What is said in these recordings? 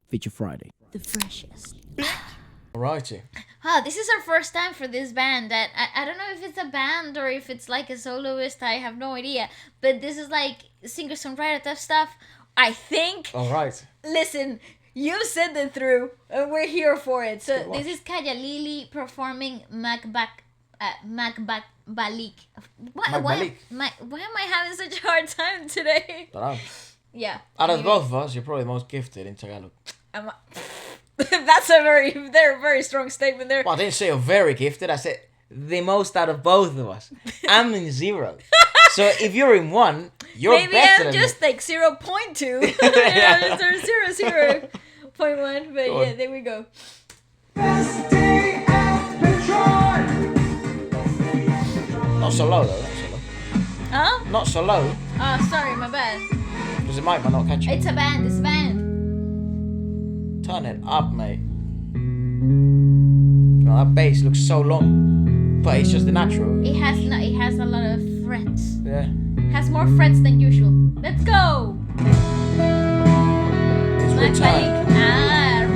Feature Friday. The freshest. Alrighty. Oh, this is our first time for this band. That I don't know if it's a band or if it's like a soloist. I have no idea. But this is like singer-songwriter type stuff. I think. Alright. Listen, you sent it through, and we're here for it. So Good this is Callalily performing Magbalik. Magbalik. Why am I having such a hard time today? Don't know. Yeah. Out of anyway. both of us, you're probably the most gifted in Tagalog. That's a very strong statement there. Well, I didn't say you're very gifted. I said the most out of both of us. I'm in 0. So if you're in 1, you're Maybe better I'm than just me. like 0.2. Yeah, there's 0.1. But Go yeah, on. there we go. Not so low though. Not so low. Huh? Not so low. Oh, sorry, my bad. Because it might not catch you. It's a band. Turn it up, mate. Oh, that bass looks so long, but it's just the natural. It has a lot of frets. Yeah. Has more frets than usual. Let's go. It's return. Return.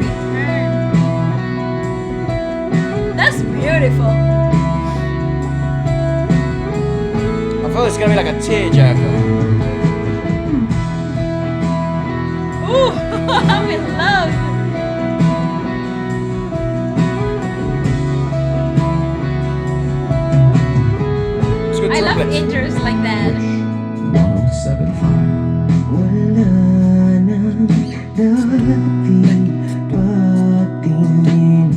That's beautiful. I feel it's gonna be like a tearjerker. Ooh, I'm in love. It's good I love triplets. intros like that. 107.5 Wala nang dating pagtingin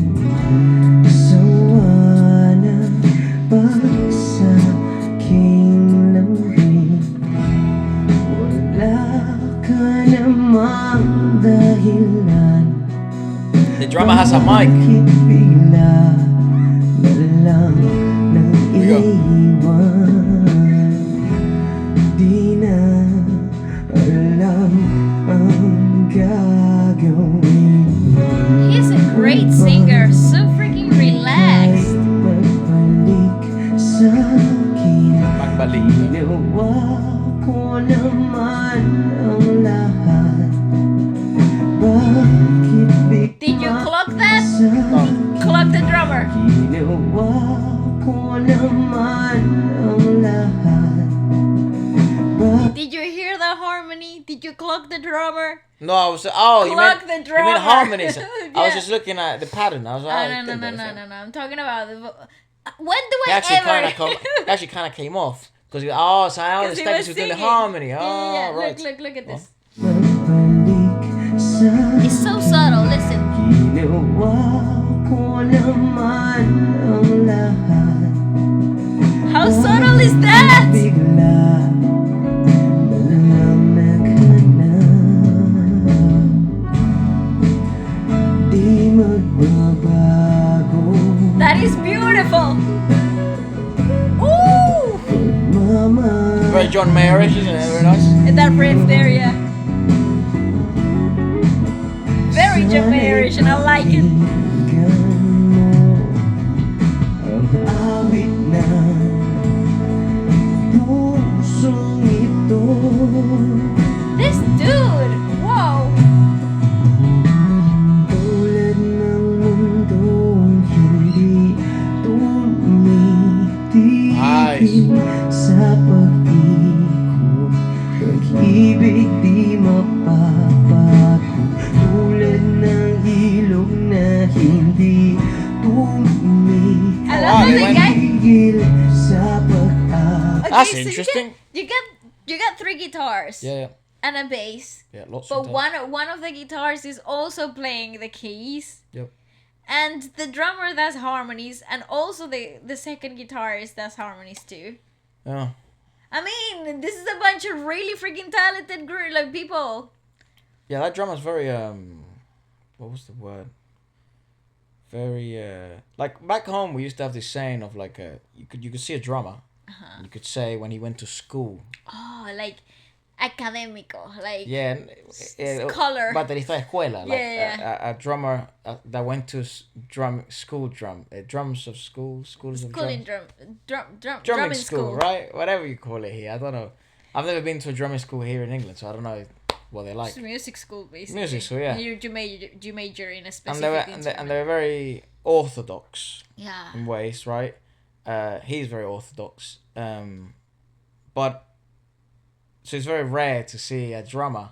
Sawa na pagsaking lambing Wala ka namang dahilan The drummer has a mic. Bakit bigla na lang nang we go. iwan Di na alam ang gagawin He's a great singer, so freaking relaxed. Pagbalik sa akin Magbalik. Ginawa ko naman ang lahat Bakit bigla Did you clock that? sa Clock the drummer. Ginawa ko naman ang lahat Did you hear the harmony? Did you clock the drummer? No, I was. Oh, you Clock meant the you meant drummer. harmonies. I was Yeah. just looking at the pattern. I was like, Oh, oh, no, it did that, no. yeah. I'm talking about the. When do He I actually ever? kind of came off because so I 'Cause he understand was because you're doing the singing. harmony. Oh, Yeah, right. look at this. Magbalik sa It's so subtle. Listen. Ginawa ko naman ang lahat How subtle is that? Bigla na lang naghanap Di magbabago That is beautiful. Ooh, Mama Very John Mayerish, isn't it? Very nice. and that riff there, yeah. Very Jamaican, and I like it. Ang awit ng pusong ito This dude, whoa. Tulad ng mundong hindi tumitigil sa pag-ikot Pag-ibig di mapapago Tulad ng ilog na hindi I love how the guy. tumigil sa pag-akit That's so interesting. You got 3 guitars Yeah, and a bass, yeah, lots but of one of the guitars is also playing the keys. Yep. And the drummer does harmonies, and also the second guitarist does harmonies too. Yeah. I mean, this is a bunch of really freaking talented people. Yeah, that drummer's very what was the word? Very like back home we used to have this saying of like you could see a drummer. You could say when he went to school. Oh, like académico, like Yeah, scholar. baterista de escuela, like Yeah. a drummer that went to drums of schools of schooling drums. drumming Drumming school, right? Whatever you call it here, I don't know. I've never been to a drumming school here in England, so I don't know what they like. It's music school, basically. Music school, yeah. You major in a And specific they're very orthodox yeah. in ways, right? He's very orthodox. But so it's very rare to see a drummer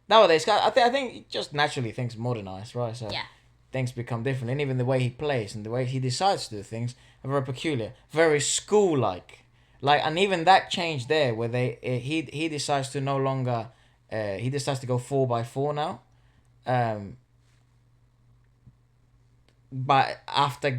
nowadays. I think just naturally things modernize, right? So Yeah. things become different, and even the way he plays and the way he decides to do things are very peculiar, very school-like. And even that changed there, where he decides to no longer, he decides to go 4x4 now, but after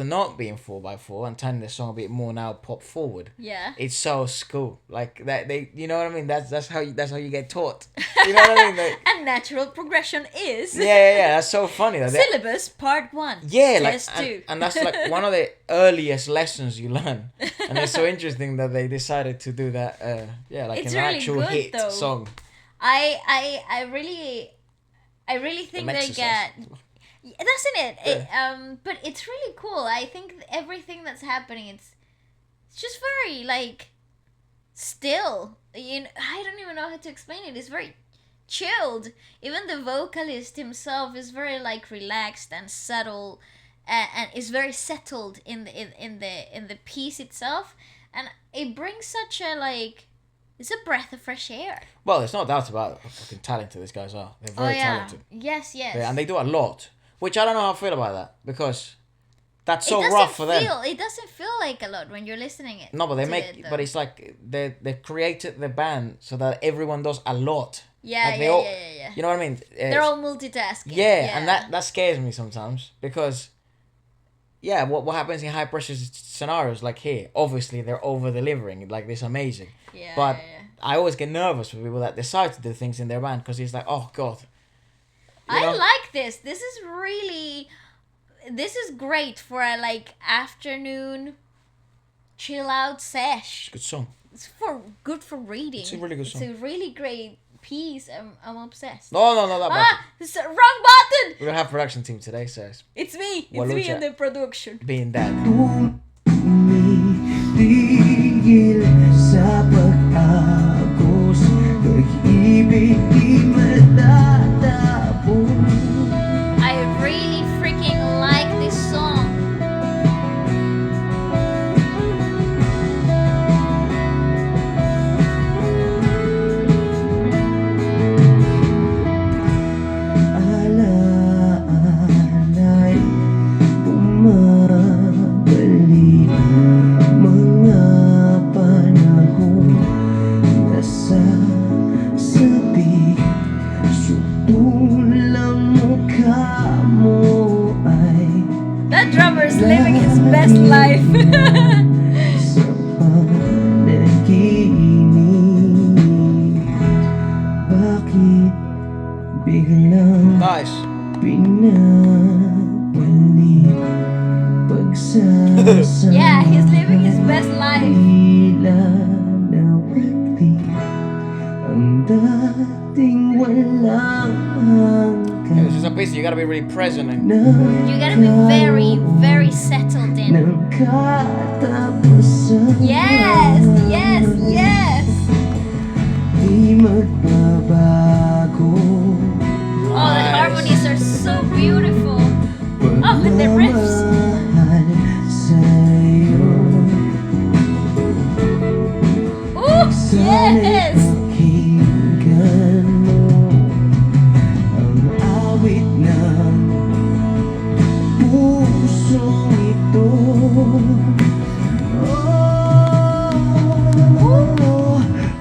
not being 4x4 and turning the song a bit more now pop forward. Yeah. It's so school like that. You know what I mean? That's how you get taught. You know what I mean? And natural progression is Yeah. That's so funny. syllabus part 1. Yeah, test 2. and that's like one of the earliest lessons you learn, and it's so interesting that they decided to do that. Like It's an really actual good, hit though. song. I really think An they exercise. get. Doesn't it? But it's really cool. I think everything that's happening, it's just very like still. I don't even know how to explain it. It's very chilled. Even the vocalist himself is very like relaxed and subtle, and is very settled in the piece itself, and it brings such a like. It's a breath of fresh air. Well, there's no doubt about it. How fucking talented these guys are. They're very talented. Yes. And they do a lot, which I don't know how I feel about that, because that's so rough for them. It doesn't feel like a lot when you're listening it. No, but but it's like they created the band so that everyone does a lot. Yeah. You know what I mean? They're all multitasking. Yeah, and that scares me sometimes, because what happens in high pressure scenarios like here? Obviously, they're over delivering, like this amazing. Yeah. But I always get nervous with people that decide to do things in their band, because it's like, oh god. I like this. This is great for a like afternoon chill out sesh. Good song. It's good for reading. It's a really good song. It's a really great piece. I'm obsessed. No, that bad. It's the wrong button. We don't have production team today, so It's me. It's Walucha. me in the production. being that. Tumitigil sa pag-agos, pag-ibig di matatapos. I really freaking like this song. Alaala'y bumabalik, mga panahon nasasabi. Sutulang mukha mo ay That drummer is living his best life. sa panaginip. Bakit biglang Nice. pinabalik pagsasama? Yeah, he's living his best life. Tila nawagli ang dating walang Yeah, this hanggan is a piece you gotta be really present in. You gotta be very, very settled in. ng katapusan. Yes. Di magbabago Oh, the harmonies are so beautiful. Oh, and the riffs. pagmamahal sa'yo. Ooh, yes. Pakinggan mo ang awit ng pusong ito.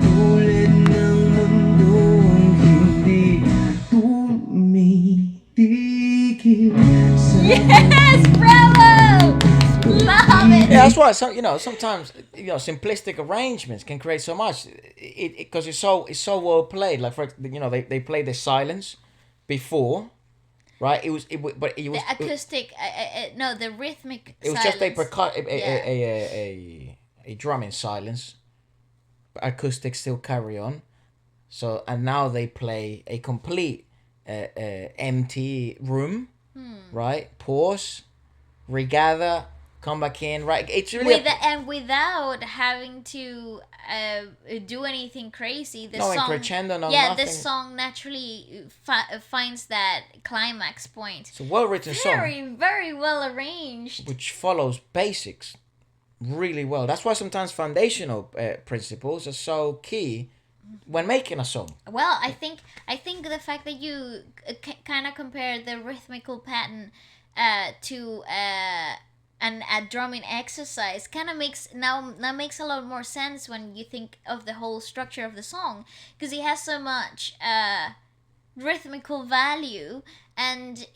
Tulad ng mundong hindi tumitigil sa Yes, bravo. Love it. Yeah, that's why sometimes simplistic arrangements can create so much. Because it's so well played. Like they played the silence before, right? It was The acoustic, no, the rhythmic. It was just silence. a drum in silence. Acoustics still carry on. So and now they play a complete empty room, right? Pause, regather, come back in, right? It's really without having to do anything crazy. The no song, crescendo, no yeah, nothing. the song naturally finds that climax point. It's a well-written Very, song, very well arranged. which follows basics really well. That's why sometimes foundational principles are so key when making a song. Well, I think the fact that you kind of compare the rhythmical pattern to a drumming exercise kind of makes a lot more sense when you think of the whole structure of the song, because it has so much rhythmical value, and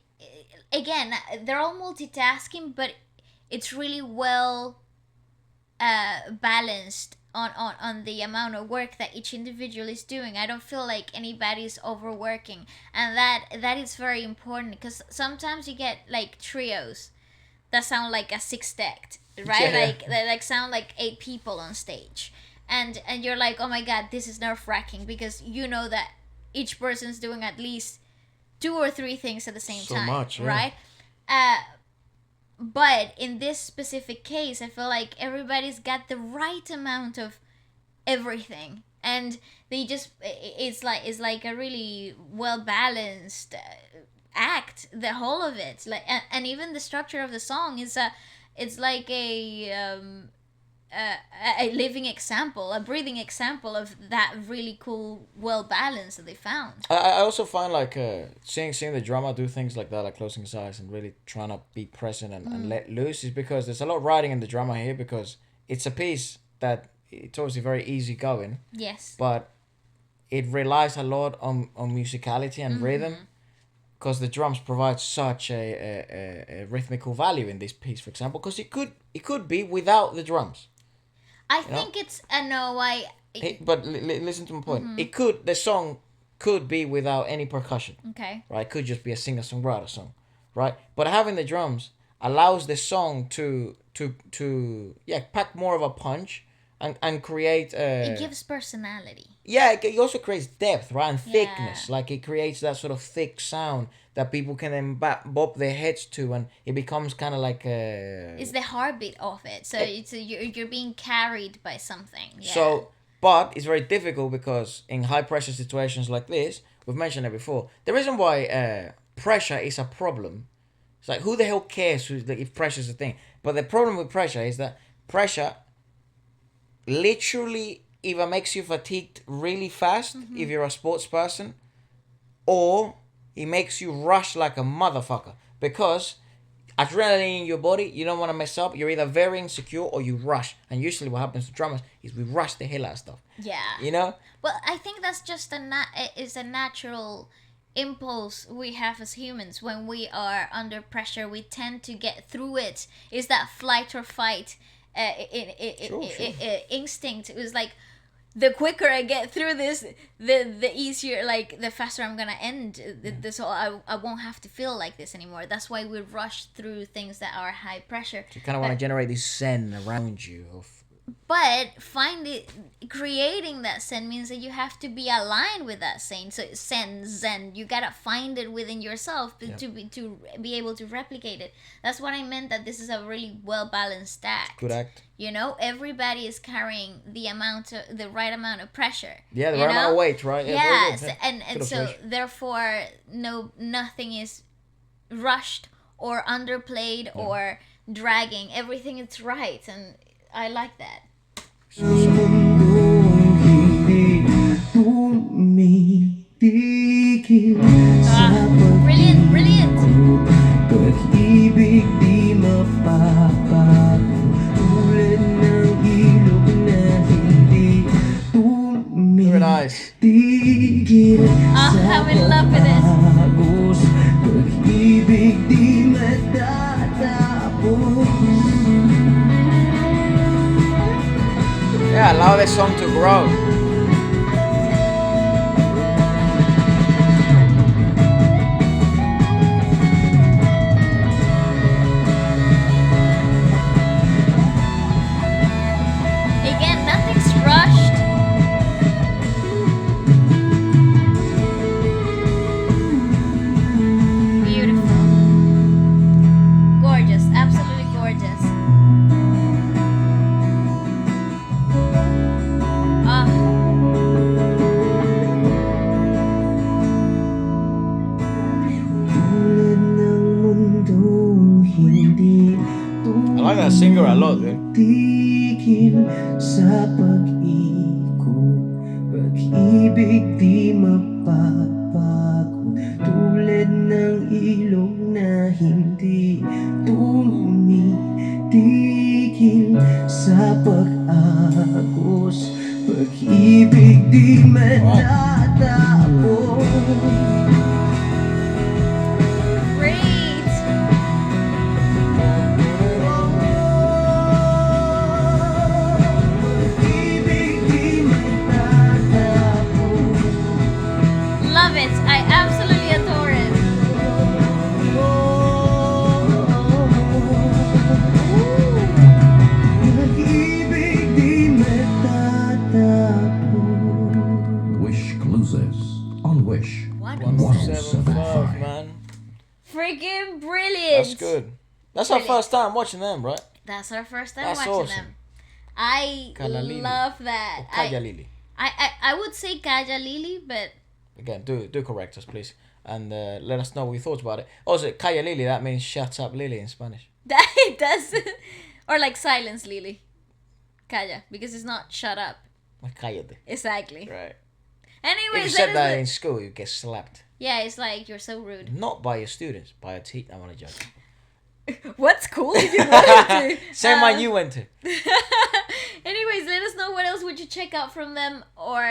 again, they're all multitasking, but it's really well balanced on the amount of work that each individual is doing. I don't feel like anybody's overworking, and that is very important, because sometimes you get like trios that sound like a sextet, right? Yeah. Like that like sound like 8 people on stage, and you're like, oh my god, this is nerve-wracking, because you know that each person's doing at least 2 or 3 things at the same So time, much, yeah. right? But in this specific case, I feel like everybody's got the right amount of everything, and they just it's like a really well balanced act, the whole of it. Like, and even the structure of the song is it's like a living example, a breathing example of that really cool well balance that they found. I also find like seeing the drummer do things like that, like closing his eyes and really trying to be present and let loose, is because there's a lot of writing in the drummer here, because it's a piece that it's obviously very easy going, Yes. but it relies a lot on musicality and rhythm, because the drums provide such a rhythmical value in this piece, for example, because it could be without the drums. I think it's But listen to my point. The song could be without any percussion. okay. Right? It could just be a singer-songwriter song, right? But having the drums allows the song to pack more of a punch and create It gives personality. yeah, it also creates depth, right? And thickness. Yeah. Like it creates that sort of thick sound that people can then bob their heads to, and it becomes kind of like a It's the heartbeat of it. So you're being carried by something. Yeah. So, but it's very difficult, because in high pressure situations like this, we've mentioned it before. The reason why pressure is a problem, it's like, who the hell cares if pressure is a thing? But the problem with pressure is that pressure literally either makes you fatigued really fast if you're a sports person, or it makes you rush like a motherfucker, because adrenaline in your body, you don't want to mess up. You're either very insecure or you rush. And usually what happens to drummers is we rush the hell out of stuff. Yeah. You know? Well, I think that's just a natural impulse we have as humans. When we are under pressure, we tend to get through it. Is that flight or fight instinct? It was like, the quicker I get through this, the easier, like the faster I'm gonna end this. So I won't have to feel like this anymore. That's why we rush through things that are high pressure. You kind of want to generate this zen around you. But creating that zen means that you have to be aligned with that zen. So zen, you gotta find it within yourself to be able to replicate it. That's what I meant, that this is a really well balanced act. Good act. You know, everybody is carrying the right amount of pressure. Yeah, the right amount of weight, right? Yeah, very good. and so therefore nothing is rushed or underplayed or dragging. Everything is right, and I like that. Brilliant, brilliant. Pag-ibig di mapapago, tulad ng ilog na hindi Very nice. tumigil I'm in love with this. agos. Pag-ibig di matatapos. Yeah, allow the song to grow. Again, nothing's rushed. Beautiful. Gorgeous. Absolutely gorgeous. like that singer a lot, dude. Tigil sa pag-ikot, pag-ibig di mapapago, tulad ng ilog na hindi tumitigil sa pag-agos, pag-ibig di matatapos. Great. Love it. I absolutely adore it. Wish closes on Wish. 107.5, man. Freaking brilliant. That's good. That's our first time watching them, right? That's our first time That's watching awesome. them. I Callalily. love that. Callalily. I would say Callalily, but Again, do correct us, please. And let us know what you thought about it. Also, Callalily, that means shut up Lily in Spanish. that it does. Or like silence Lily. Calla, because it's not shut up. Cállate. Exactly. Right. If you Anyways, said that in school, you get slapped. yeah, it's like you're so rude. Not by your students, by a teacher. I want to joke. What school did you go to? Same one you went to. Anyways, let us know what else would you check out from them, or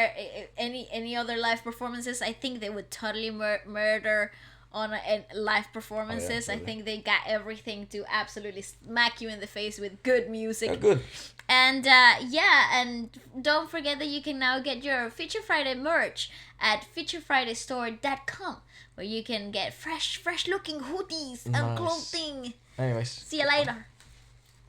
any other live performances. I think they would totally murder on live performances. totally. I think they got everything to absolutely smack you in the face with good music. They're good. And and don't forget that you can now get your Feature Friday merch at featurefridaystore.com, where you can get fresh looking hoodies and Nice. clothing. Anyways. See you later.